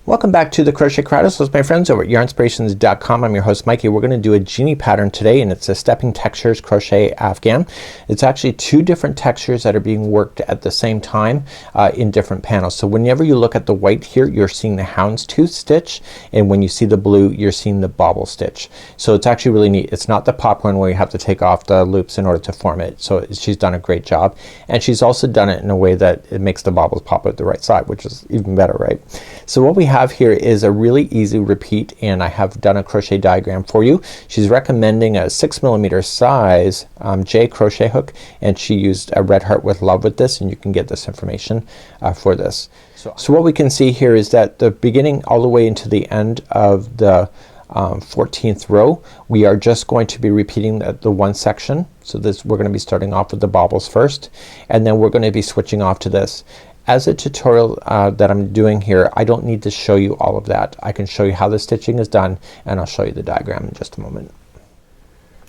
Welcome back to the Crochet Crowd. My friends over at yarnspirations.com. I'm your host Mikey. We're going to do a genie pattern today, and it's a Stepping Textures Crochet Afghan. It's actually two different textures that are being worked at the same time in different panels. So whenever you look at the white here, you're seeing the houndstooth stitch, and when you see the blue, you're seeing the bobble stitch. So it's actually really neat. It's not the popcorn where you have to take off the loops in order to form it. So she's done a great job, and she's also done it in a way that it makes the bobbles pop out the right side, which is even better, right? So what we have here is a really easy repeat, and I have done a crochet diagram for you. She's recommending a 6mm size J crochet hook, and she used a red heart with love with this, and you can get this information for this. So what we can see here is that the beginning all the way into the end of the 14th row, we are just going to be repeating the one section. So this, we're going to be starting off with the bobbles first, and then we're going to be switching off to this. As a tutorial that I'm doing here, I don't need to show you all of that. I can show you how the stitching is done, and I'll show you the diagram in just a moment.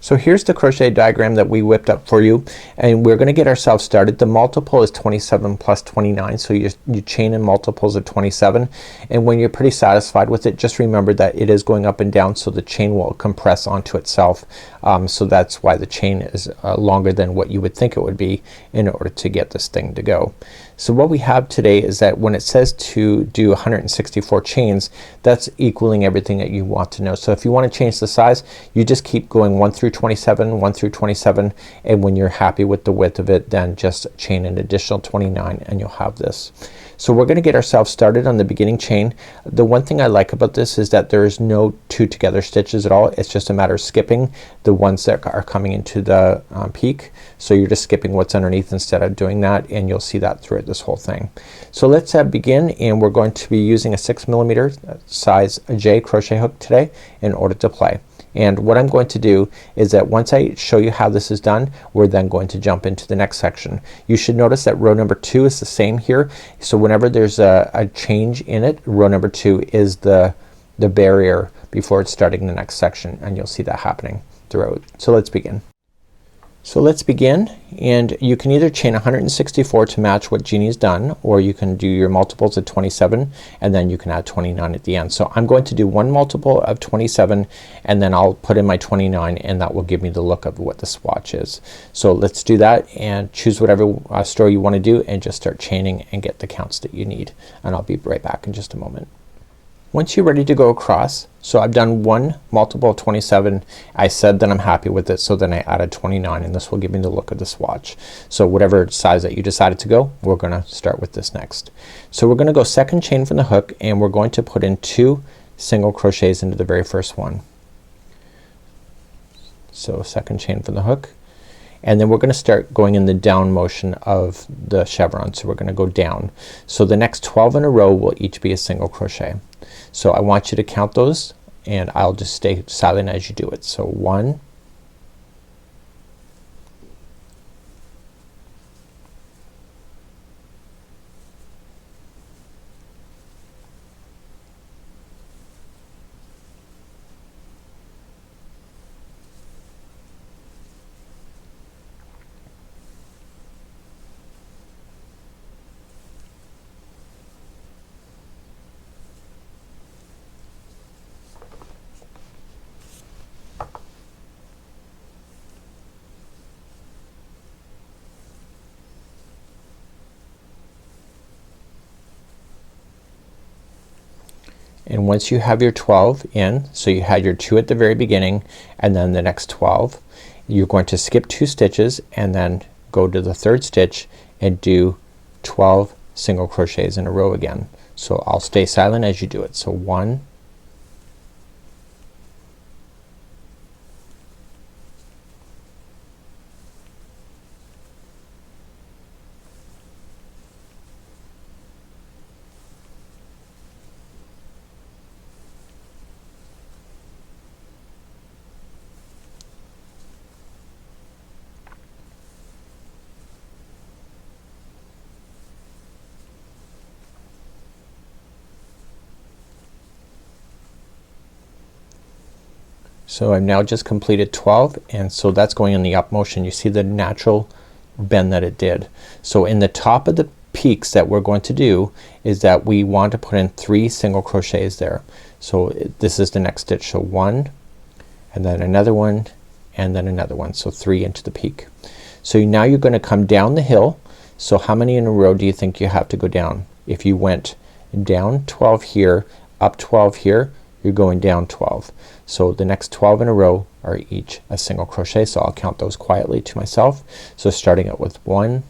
So here's the crochet diagram that we whipped up for you, and we're gonna get ourselves started. The multiple is 27 plus 29, so you chain in multiples of 27, and when you're pretty satisfied with it, just remember that it is going up and down, so the chain will compress onto itself. So that's why the chain is longer than what you would think it would be in order to get this thing to go. So what we have today is that when it says to do 164 chains, that's equaling everything that you want to know. So if you want to change the size, you just keep going 1 through 27, 1 through 27, and when you're happy with the width of it, then just chain an additional 29 and you'll have this. So we're gonna get ourselves started on the beginning chain. The one thing I like about this is that there is no two together stitches at all. It's just a matter of skipping the ones that are coming into the peak. So you're just skipping what's underneath instead of doing that, and you'll see that throughout this whole thing. So let's begin, and we're going to be using a 6mm size J crochet hook today in order to play. And what I'm going to do is that once I show you how this is done, we're then going to jump into the next section. You should notice that row number 2 is the same here. So whenever there's a change in it, row number 2 is the barrier before it's starting the next section, and you'll see that happening throughout. So let's begin. So let's begin, and you can either chain 164 to match what Jeannie's done, or you can do your multiples of 27 and then you can add 29 at the end. So I'm going to do one multiple of 27 and then I'll put in my 29, and that will give me the look of what the swatch is. So let's do that and choose whatever story you want to do and just start chaining and get the counts that you need, and I'll be right back in just a moment. Once you're ready to go across, so I've done one multiple of 27. I said that I'm happy with it, so then I added 29, and this will give me the look of the swatch. So whatever size that you decided to go, we're gonna start with this next. So we're gonna go second chain from the hook, and we're going to put in 2 single crochets into the very first one. So second chain from the hook, and then we're gonna start going in the down motion of the chevron. So we're gonna go down. So the next 12 in a row will each be a single crochet. So I want you to count those, and I'll just stay silent as you do it. So 1, and once you have your 12 in, so you had your 2 at the very beginning and then the next 12, you're going to skip 2 stitches and then go to the 3rd stitch and do 12 single crochets in a row again. So I'll stay silent as you do it. So 1, So I've now just completed 12, and so that's going in the up motion. You see the natural bend that it did. So in the top of the peaks that we're going to do is that we want to put in 3 single crochets there. So this is the next stitch. So 1 and then another one and then another one. So 3 into the peak. So now you're gonna come down the hill. So how many in a row do you think you have to go down? If you went down 12 here, up 12 here, you're going down 12. So the next 12 in a row are each a single crochet. So I'll count those quietly to myself. So starting out with 1,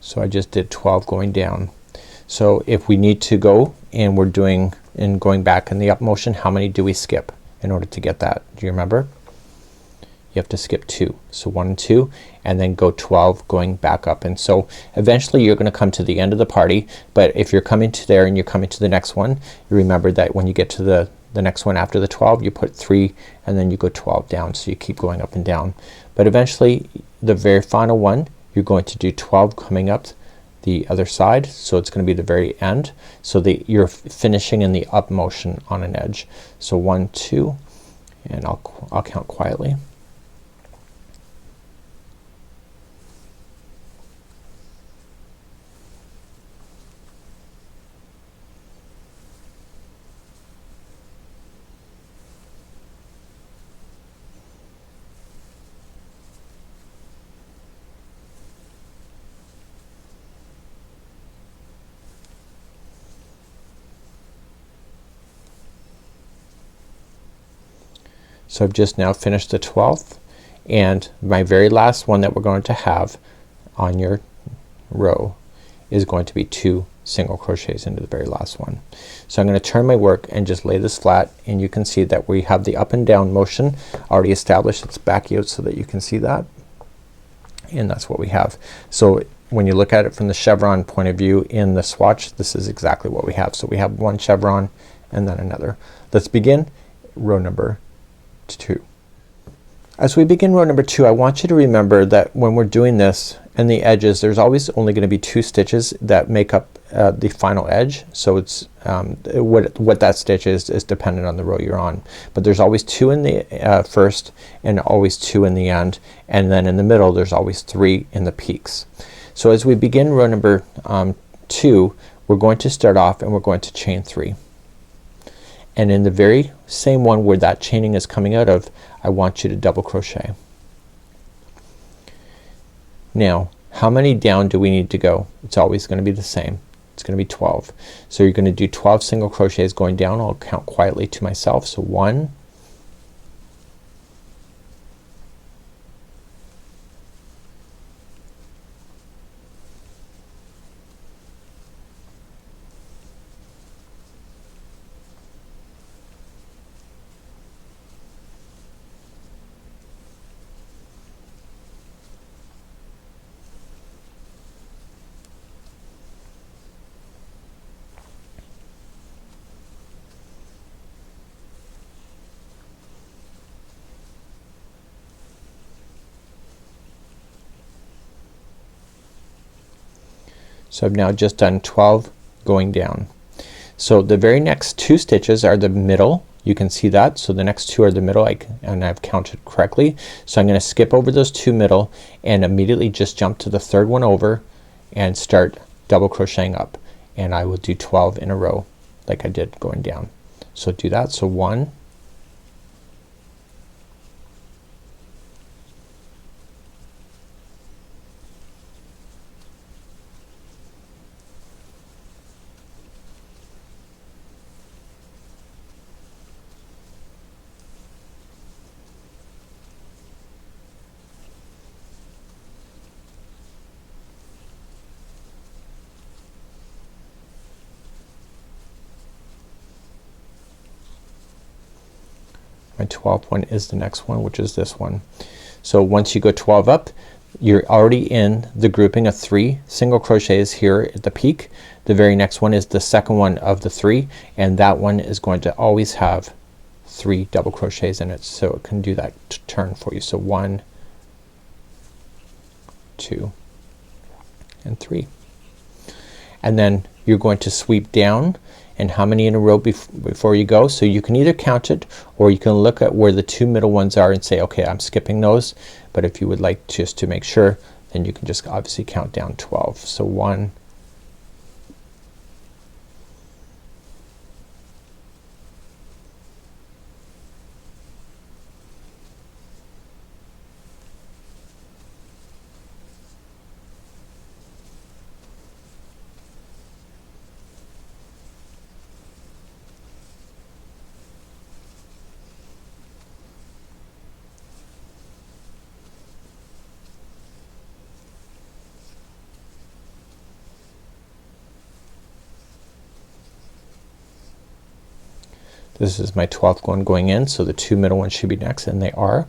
so I just did 12 going down. So if we need to go and we're doing and going back in the up motion, how many do we skip in order to get that? Do you remember? You have to skip 2. So 1 and 2 and then go 12 going back up. And so eventually you're gonna come to the end of the party, but if you're coming to there and you're coming to the next one, you remember that when you get to the next one after the 12 you put 3 and then you go 12 down. So you keep going up and down. But eventually the very final one you're going to do 12 coming up the other side. So it's gonna be the very end. So you're finishing in the up motion on an edge. So 1, 2 and I'll count quietly. So I've just now finished the 12th and my very last one that we're going to have on your row is going to be 2 single crochets into the very last one. So I'm gonna turn my work and just lay this flat and you can see that we have the up and down motion already established. Let's back you out so that you can see that. And that's what we have. So when you look at it from the chevron point of view in the swatch, this is exactly what we have. So we have 1 chevron and then another. Let's begin row number 2. As we begin row number 2 I want you to remember that when we're doing this and the edges there's always only gonna be 2 stitches that make up the final edge. So it's what that stitch is dependent on the row you're on. But there's always 2 in the first and always 2 in the end, and then in the middle there's always 3 in the peaks. So as we begin row number 2 we're going to start off and we're going to chain 3. And in the very same one where that chaining is coming out of, I want you to double crochet. Now how many down do we need to go? It's always gonna be the same. It's gonna be 12. So you're gonna do 12 single crochets going down. I'll count quietly to myself. So 1, so I've now just done 12 going down. So the very next 2 stitches are the middle. You can see that. So the next 2 are the middle and I've counted correctly. So I'm gonna skip over those 2 middle and immediately just jump to the 3rd one over and start double crocheting up, and I will do 12 in a row like I did going down. So do that. So 1, my 12th one is the next one, which is this one. So once you go 12 up, you're already in the grouping of 3 single crochets here at the peak. The very next one is the second one of the 3, and that one is going to always have 3 double crochets in it, so it can do that turn for you. So 1, 2 and 3, and then you're going to sweep down, and how many in a row before you go. So you can either count it, or you can look at where the 2 middle ones are and say, okay, I'm skipping those. But if you would like just to make sure, then you can just obviously count down 12. So 1, this is my 12th one going in, so the 2 middle ones should be next, and they are.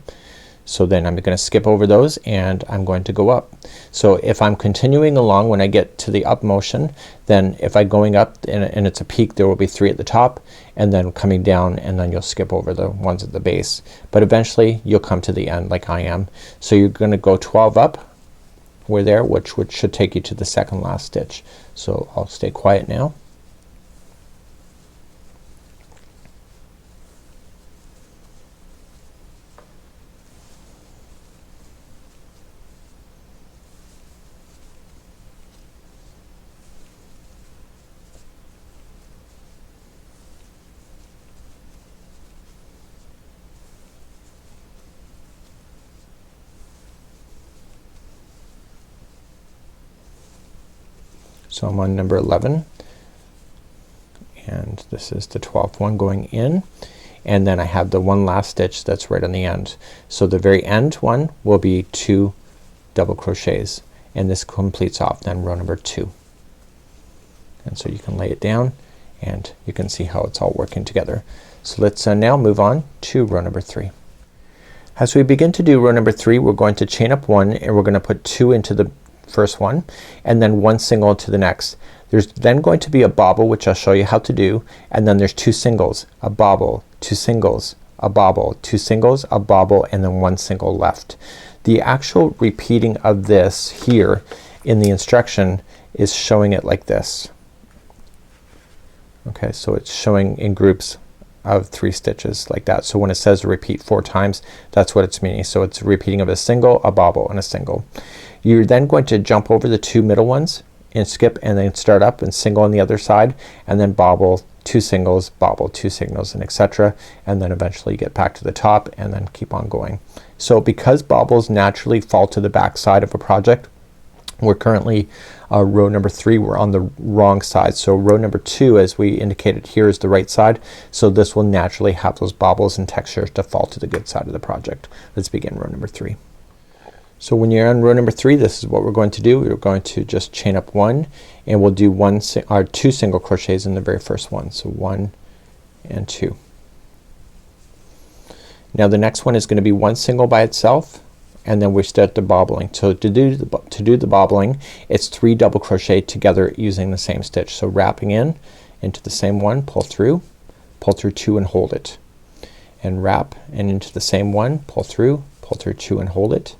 So then I'm gonna skip over those and I'm going to go up. So if I'm continuing along, when I get to the up motion, then if I'm going up and it's a peak, there will be 3 at the top, and then coming down, and then you'll skip over the ones at the base. But eventually you'll come to the end like I am. So you're gonna go 12 up, we're there, which should take you to the second last stitch. So I'll stay quiet now. So I'm on number 11, and this is the 12th one going in, and then I have the one last stitch that's right on the end. So the very end one will be 2 double crochets, and this completes off then row number 2. And so you can lay it down and you can see how it's all working together. So let's now move on to row number 3. As we begin to do row number 3, we're going to chain up 1, and we're gonna put 2 into the first one, and then 1 single to the next. There's then going to be a bobble, which I'll show you how to do, and then there's 2 singles, a bobble, 2 singles, a bobble, 2 singles, a bobble, and then 1 single left. The actual repeating of this here in the instruction is showing it like this. Okay, so it's showing in groups of 3 stitches like that. So when it says repeat 4 times, that's what it's meaning. So it's repeating of a single, a bobble, and a single. You're then going to jump over the 2 middle ones and skip, and then start up and single on the other side, and then bobble, 2 singles, bobble, 2 singles, and etc. And then eventually get back to the top and then keep on going. So because bobbles naturally fall to the back side of a project, we're currently row number 3, we're on the wrong side. So row number 2, as we indicated here, is the right side. So this will naturally have those bobbles and textures to fall to the good side of the project. Let's begin row number 3. So when you're on row number 3, this is what we're going to do. We're going to just chain up 1, and we'll do 2 single crochets in the very first one. So 1 and 2. Now the next one is going to be 1 single by itself, and then we start the bobbling. So to do the bobbling, it's 3 double crochet together using the same stitch. So wrapping in into the same one, pull through 2 and hold it, and wrap and into the same one, pull through 2 and hold it,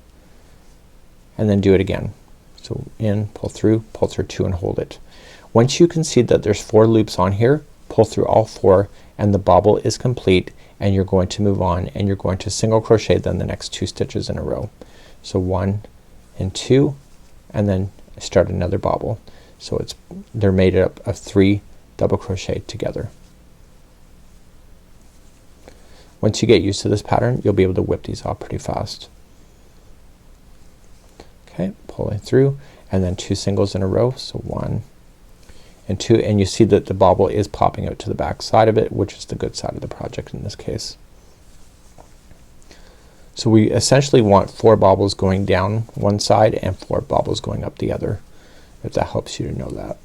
and then do it again. So in, pull through 2 and hold it. Once you can see that there's 4 loops on here, pull through all 4 and the bobble is complete, and you're going to move on and you're going to single crochet then the next 2 stitches in a row. So 1 and 2, and then start another bobble. So they're made up of 3 double crochet together. Once you get used to this pattern, you'll be able to whip these off pretty fast. Okay, pulling through, and then 2 singles in a row. So 1 and 2, and you see that the bobble is popping out to the back side of it, which is the good side of the project in this case. So we essentially want 4 bobbles going down one side and 4 bobbles going up the other, if that helps you to know that.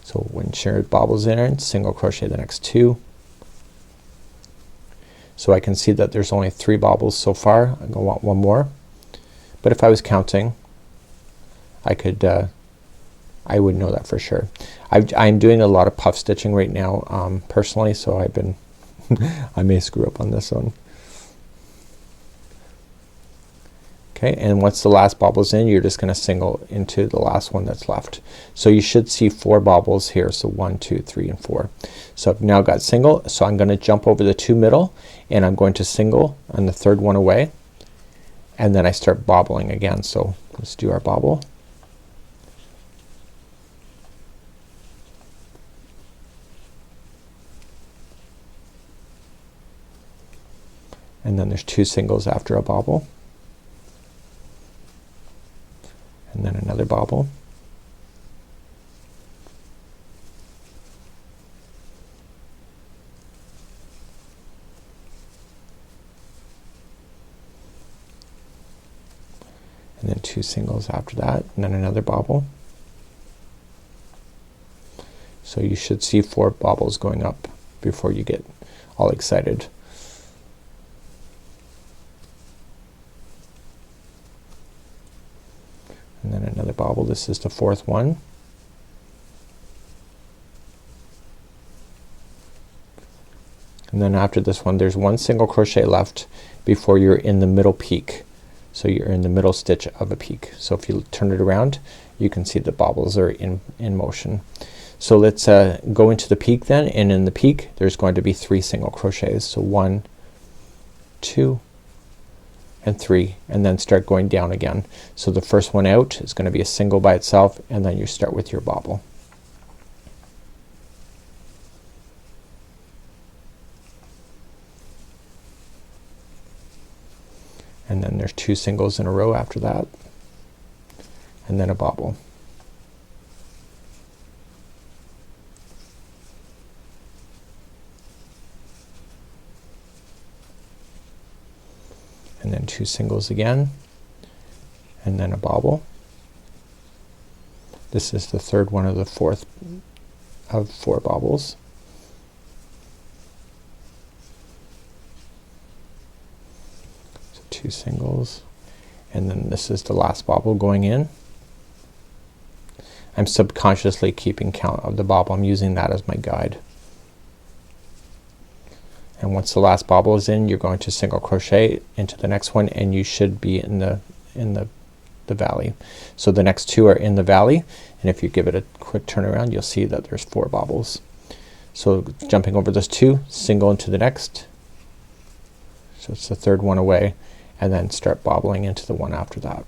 So when your bobbles in, single crochet the next 2. So I can see that there's only 3 bobbles so far. I'm gonna want 1 more. but if I was counting I could I would know that for sure. I'm doing a lot of puff stitching right now personally, so I've been I may screw up on this one. Okay, and once the last bobble's in, you're just gonna single into the last one that's left. So you should see 4 bobbles here. So 1, 2, 3, and 4. So I've now got single, so I'm gonna jump over the 2 middle and I'm going to single on the 3rd one away, and then I start bobbling again. So let's do our bobble. And then there's 2 singles after a bobble. And then another bobble. And then 2 singles after that, and then another bobble. So you should see 4 bobbles going up before you get all excited. And then another bobble. This is the 4th one. And then after this one there's 1 single crochet left before you're in the middle peak. So you're in the middle stitch of a peak. So if you turn it around you can see the bobbles are in motion. So let's go into the peak then, and in the peak there's going to be 3 single crochets. So 1, 2, and 3, and then start going down again. So the first one out is gonna be a single by itself, and then you start with your bobble. And then there's 2 singles in a row after that, and then a bobble. And then 2 singles again, and then a bobble. This is the 3rd one of the 4th of 4 bobbles. So 2 singles, and then this is the last bobble going in. I'm subconsciously keeping count of the bobble. I'm using that as my guide. And once the last bobble is in, you're going to single crochet into the next one, and you should be in the valley. So the next 2 are in the valley, and if you give it a quick turn around you'll see that there's 4 bobbles. So jumping over those 2, single into the next, so it's the 3rd one away, and then start bobbling into the one after that.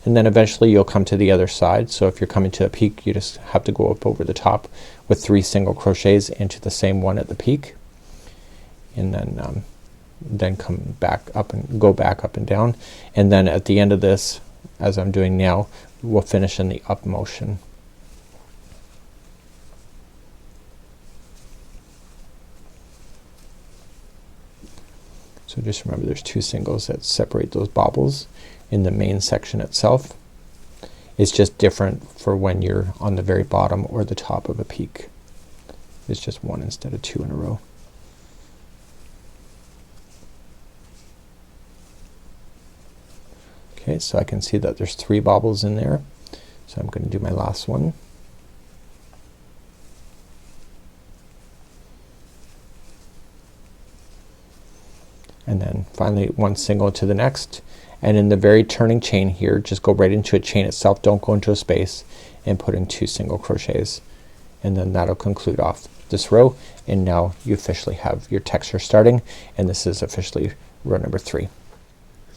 And then eventually you'll come to the other side. So if you're coming to a peak you just have to go up over the top with 3 single crochets into the same one at the peak, and then come back up and go back up and down, and then at the end of this, as I'm doing now, we'll finish in the up motion. So just remember there's 2 singles that separate those bobbles in the main section itself. It's just different for when you're on the very bottom or the top of a peak. It's just 1 instead of 2 in a row. Okay, so I can see that there's 3 bobbles in there. So I'm gonna do my last one. And then finally 1 single to the next, and in the very turning chain here just go right into a chain itself, don't go into a space, and put in 2 single crochets, and then that'll conclude off this row, and now you officially have your texture starting, and this is officially row number 3.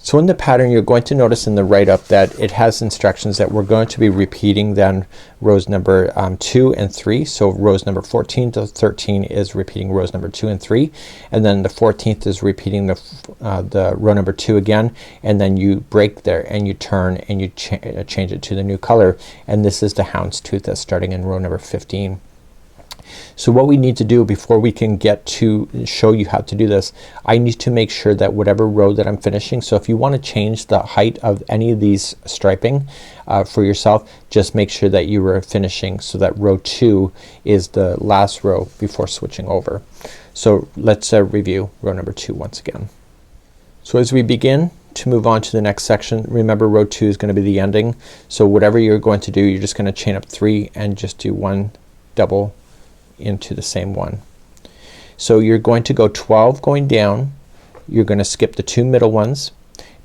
So in the pattern you're going to notice in the write-up that it has instructions that we're going to be repeating then rows number 2 and 3. So rows number 14 to 13 is repeating rows number 2 and 3, and then the 14th is repeating the row number 2 again, and then you break there and you turn and you change it to the new color, and this is the houndstooth that's starting in row number 15. So what we need to do before we can get to show you how to do this, I need to make sure that whatever row that I'm finishing, so if you want to change the height of any of these striping for yourself, just make sure that you are finishing so that row 2 is the last row before switching over. So let's review row number 2 once again. So as we begin to move on to the next section, remember row 2 is gonna be the ending. So whatever you're going to do, you're just gonna chain up 3 and just do 1 double into the same one. So you're going to go 12 going down, you're gonna skip the 2 middle ones,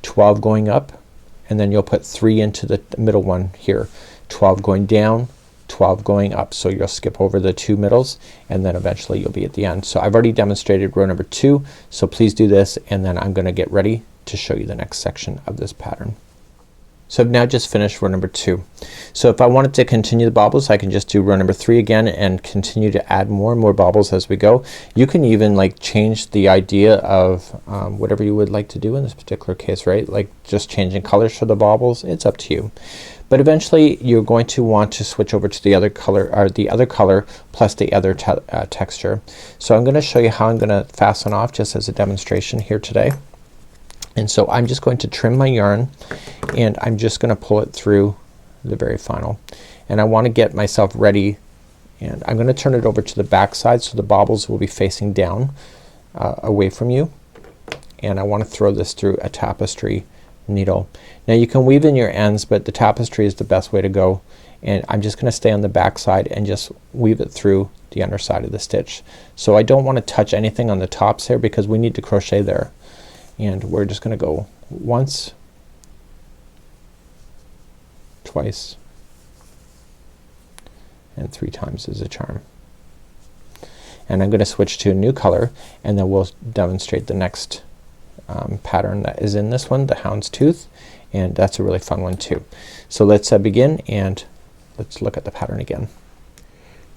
12 going up, and then you'll put 3 into the middle one here. 12 going down, 12 going up. So you'll skip over the 2 middles and then eventually you'll be at the end. So I've already demonstrated row number 2, so please do this and then I'm gonna get ready to show you the next section of this pattern. So I've now just finished row number 2. So if I wanted to continue the bobbles, I can just do row number 3 again and continue to add more and more bobbles as we go. You can even like change the idea of whatever you would like to do in this particular case, right? Like just changing colors for the bobbles, it's up to you. But eventually you're going to want to switch over to the other color, or the other color plus the other texture. So I'm gonna show you how I'm gonna fasten off just as a demonstration here today. And so I'm just going to trim my yarn and I'm just gonna pull it through the very final. And I wanna get myself ready, and I'm gonna turn it over to the back side so the bobbles will be facing down away from you. And I wanna throw this through a tapestry needle. Now you can weave in your ends, but the tapestry is the best way to go. And I'm just gonna stay on the back side and just weave it through the underside of the stitch. So I don't want to touch anything on the tops here because we need to crochet there. And we're just gonna go once, twice, and 3 times is a charm. And I'm gonna switch to a new color and then we'll demonstrate the next pattern that is in this one, the houndstooth, and that's a really fun one too. So let's begin and let's look at the pattern again.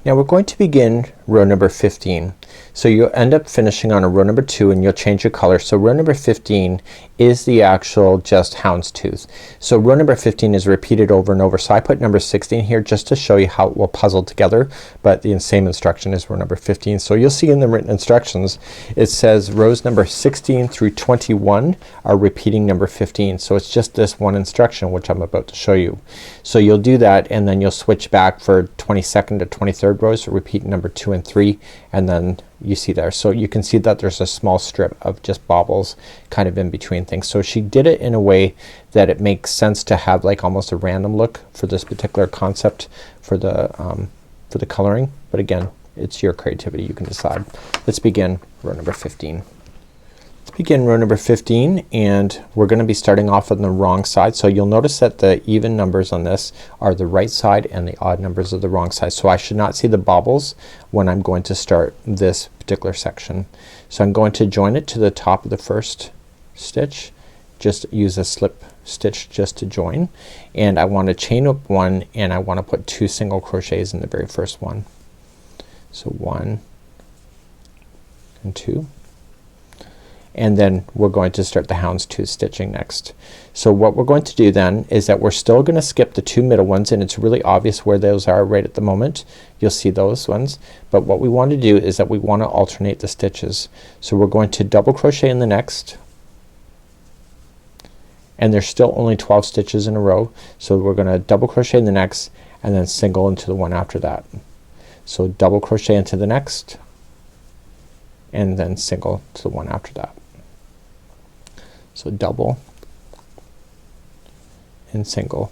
Now we're going to begin row number 15. So you'll end up finishing on a row number 2 and you'll change your color. So row number 15 is the actual just houndstooth. So row number 15 is repeated over and over. So I put number 16 here just to show you how it will puzzle together, but the same instruction is row number 15. So you'll see in the written instructions it says rows number 16 through 21 are repeating number 15. So it's just this one instruction which I'm about to show you. So you'll do that and then you'll switch back for 22nd to 23rd rows, so repeat number 2 and 3, and then you see there. So you can see that there's a small strip of just bobbles kind of in between things. So she did it in a way that it makes sense to have like almost a random look for this particular concept for the coloring. But again, it's your creativity, you can decide. Let's begin row number 15. Let's begin row number 15 and we're gonna be starting off on the wrong side. So you'll notice that the even numbers on this are the right side and the odd numbers are the wrong side. So I should not see the bobbles when I'm going to start this particular section. So I'm going to join it to the top of the first stitch. Just use a slip stitch just to join, and I want to chain up 1 and I want to put 2 single crochets in the very first one. So 1 and 2. And then we're going to start the houndstooth stitching next. So what we're going to do then is that we're still gonna skip the 2 middle ones, and it's really obvious where those are right at the moment. You'll see those ones. But what we want to do is that we want to alternate the stitches. So we're going to double crochet in the next, and there's still only 12 stitches in a row. So we're gonna double crochet in the next and then single into the one after that. So double crochet into the next and then single to the one after that. So double and single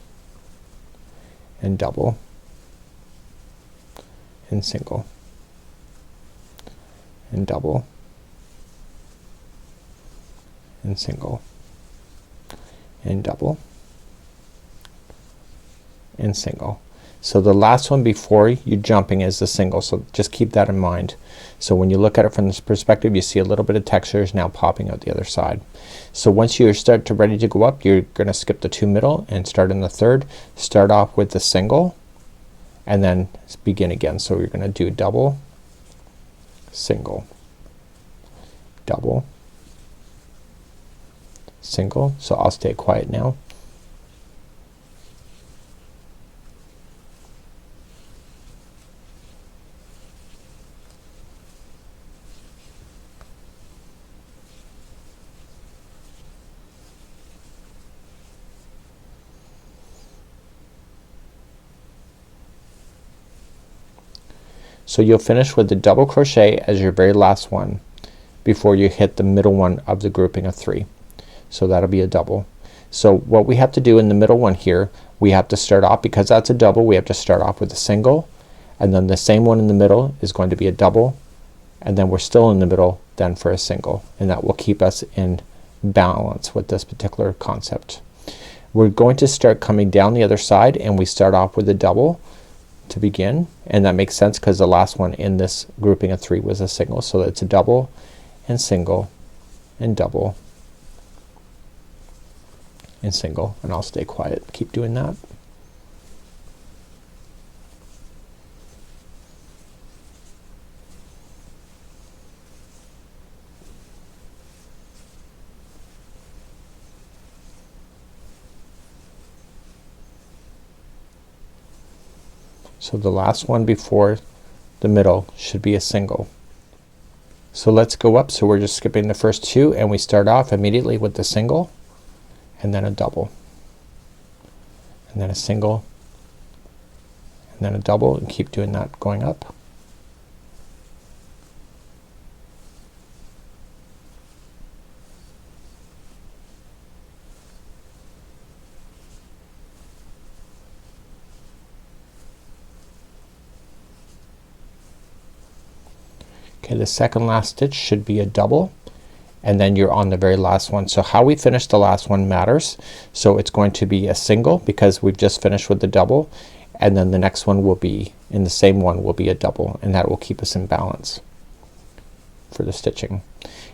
and double and single and double and single and double and single. So the last one before you jumping is the single, so just keep that in mind. So when you look at it from this perspective, you see a little bit of textures now popping out the other side. So once you start to ready to go up, you're gonna skip the 2 middle and start in the third. Start off with the single and then begin again. So you're gonna do double, single, double, single. So I'll stay quiet now. So you'll finish with the double crochet as your very last one before you hit the middle one of the grouping of 3. So that'll be a double. So what we have to do in the middle one here, we have to start off, because that's a double, we have to start off with a single, and then the same one in the middle is going to be a double, and then we're still in the middle then for a single, and that will keep us in balance with this particular concept. We're going to start coming down the other side, and we start off with a double to begin, and that makes sense because the last one in this grouping of 3 was a single. So it's a double and single and double and single, and I'll stay quiet, keep doing that. So the last one before the middle should be a single. So let's go up. So we're just skipping the first 2, and we start off immediately with the single, and then a double, and then a single, and then a double, and keep doing that going up. Okay, the second last stitch should be a double, and then you're on the very last one. So how we finish the last one matters. So it's going to be a single because we've just finished with the double, and then the next one will be in the same one will be a double, and that will keep us in balance for the stitching.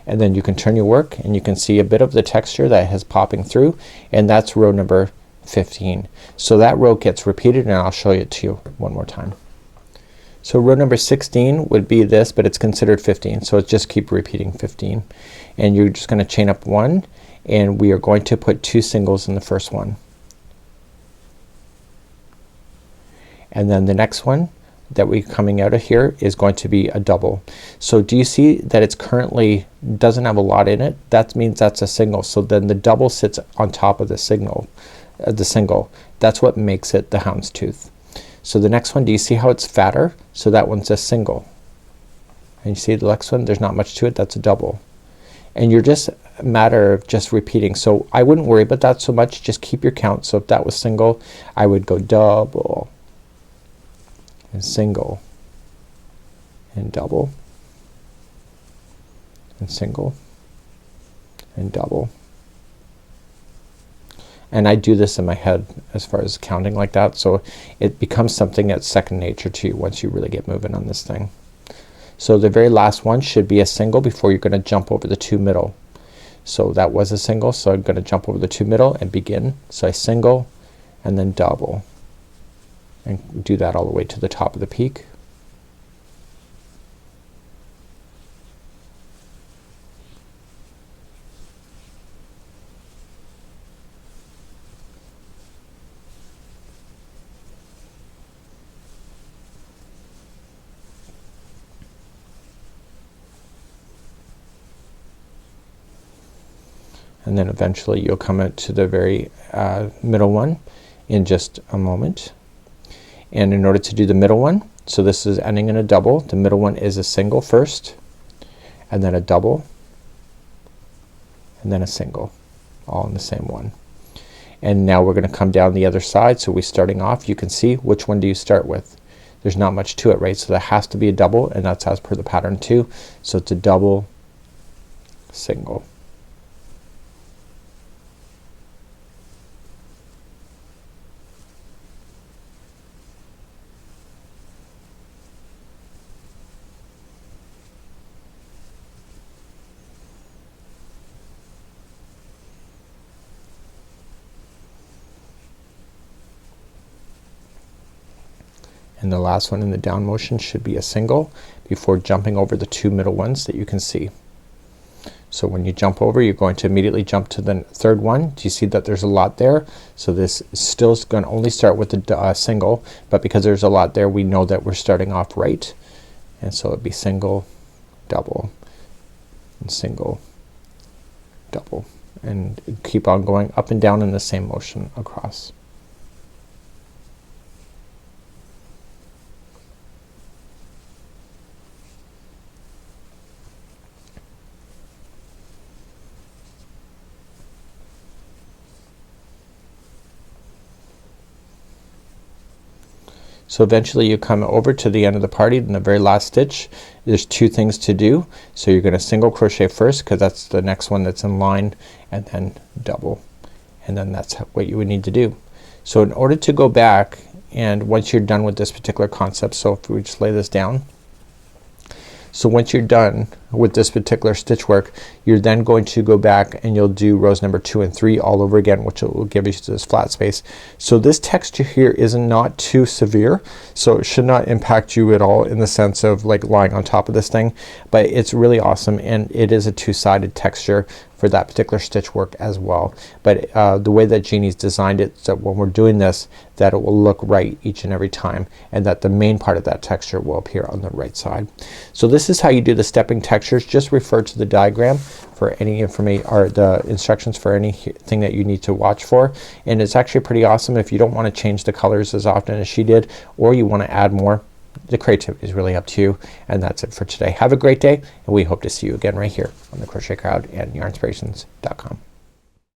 And then you can turn your work, and you can see a bit of the texture that is popping through, and that's row number 15. So that row gets repeated, and I'll show it to you one more time. So row number 16 would be this, but it's considered 15, so it's just keep repeating 15, and you're just gonna chain up 1, and we are going to put 2 singles in the first one, and then the next one that we're coming out of here is going to be a double. So do you see that it's currently doesn't have a lot in it? That means that's a single. So then the double sits on top of the single. That's what makes it the houndstooth. So the next one, do you see how it's fatter? So that one's a single, and you see the next one, there's not much to it, that's a double, and you're just a matter of just repeating. So I wouldn't worry about that so much, just keep your count. So if that was single, I would go double and single and double and single and double. And I do this in my head as far as counting like that, so it becomes something that's second nature to you once you really get moving on this thing. So the very last one should be a single before you're gonna jump over the 2 middle. So that was a single, so I'm gonna jump over the 2 middle and begin. So I single and then double, and do that all the way to the top of the peak. And then eventually you'll come out to the very middle one in just a moment. And in order to do the middle one, so this is ending in a double, the middle one is a single first, and then a double, and then a single, all in the same one. And now we're gonna come down the other side. So we're starting off, you can see which one do you start with. There's not much to it, right? So that has to be a double, and that's as per the pattern too. So it's a double, single. And the last one in the down motion should be a single before jumping over the 2 middle ones that you can see. So when you jump over, you're going to immediately jump to the third one. Do you see that there's a lot there? So this is still gonna only start with the single, but because there's a lot there, we know that we're starting off right. And so it'd be single, double, and single, double, and keep on going up and down in the same motion across. So eventually you come over to the end of the party in the very last stitch. There's two things to do. So you're gonna single crochet first because that's the next one that's in line, and then double, and then that's what you would need to do. So in order to go back, and once you're done with this particular concept, so if we just lay this down, so once you're done with this particular stitch work, you're then going to go back and you'll do rows number 2 and 3 all over again, which will give you this flat space. So this texture here is not too severe, so it should not impact you at all in the sense of like lying on top of this thing, but it's really awesome, and it is a two-sided texture for that particular stitch work as well. But the way that Jeannie's designed it, so when we're doing this, that it will look right each and every time, and that the main part of that texture will appear on the right side. So this is how you do the stepping textures. Just refer to the diagram for any information or the instructions for anything that you need to watch for, and it's actually pretty awesome if you don't want to change the colors as often as she did, or you want to add more. The creativity is really up to you, and that's it for today. Have a great day, and we hope to see you again right here on the Crochet Crowd and yarnspirations.com.